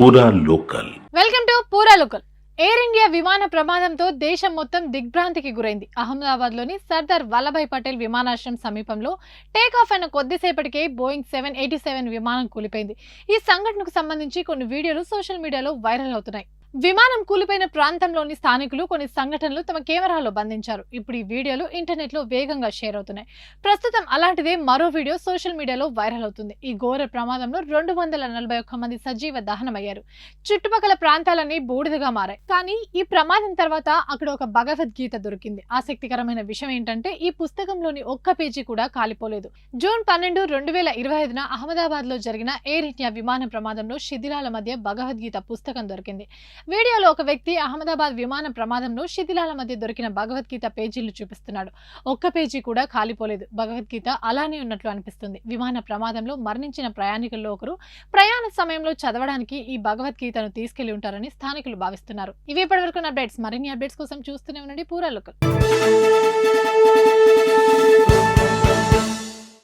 పూరా local. Welcome to పూరా local. Air India విమాన ప్రమాదంతో దేశం మొత్తం దిగ్భ్రాంతికి గురైంది. అహ్మదాబాద్ లోని సర్దార్ వల్లభాయ్ పటేల్ విమానాశ్రయం సమీపంలో టేకాఫ్ అయిన కొద్దిసేపటికే బోయింగ్ 787 విమానం కూలిపోయింది. ఈ సంఘటనకు సంబంధించి కొన్ని వీడియోలు సోషల్ మీడియాలో వైరల్ అవుతున్నాయి. విమానం కూలిపోయిన ప్రాంతంలోని స్థానికులు కొన్ని సంఘటనలు తమ కెమెరాలో బంధించారు. ఇప్పుడు ఈ వీడియోలు ఇంటర్నెట్ లో వేగంగా షేర్ అవుతున్నాయి. ప్రస్తుతం అలాంటిదే మరో వీడియో సోషల్ మీడియాలో వైరల్ అవుతుంది. ఈ ఘోర ప్రమాదంలో 241 మంది సజీవ దహనమయ్యారు. చుట్టుపక్కల ప్రాంతాలన్నీ బూడిదగా మారాయి. కానీ ఈ ప్రమాదం తర్వాత అక్కడ ఒక భగవద్గీత దొరికింది. ఆసక్తికరమైన విషయం ఏంటంటే ఈ పుస్తకంలోని ఒక్క పేజీ కూడా కాలిపోలేదు. జూన్ 12, 2025 అహ్మదాబాద్ లో జరిగిన ఎయిర్ ఇండియా విమాన ప్రమాదంలో శిథిలాల మధ్య భగవద్గీత పుస్తకం దొరికింది. వీడియోలో ఒక వ్యక్తి అహ్మదాబాద్ విమాన ప్రమాదంలో శిథిలాల మధ్య దొరికిన భగవద్గీత పేజీలు చూపిస్తున్నాడు. ఒక్క పేజీ కూడా కాలిపోలేదు. భగవద్గీత అలానే ఉన్నట్లు అనిపిస్తుంది. విమాన ప్రమాదంలో మరణించిన ప్రయాణికుల్లో ఒకరు ప్రయాణ సమయంలో చదవడానికి ఈ భగవద్గీతను తీసుకెళ్లి ఉంటారని స్థానికులు భావిస్తున్నారు. ఇవి ఇప్పటివరకు అప్డేట్స్. మరిన్ని అప్డేట్స్ కోసం చూస్తూనే ఉండండి పూరా లోకల్.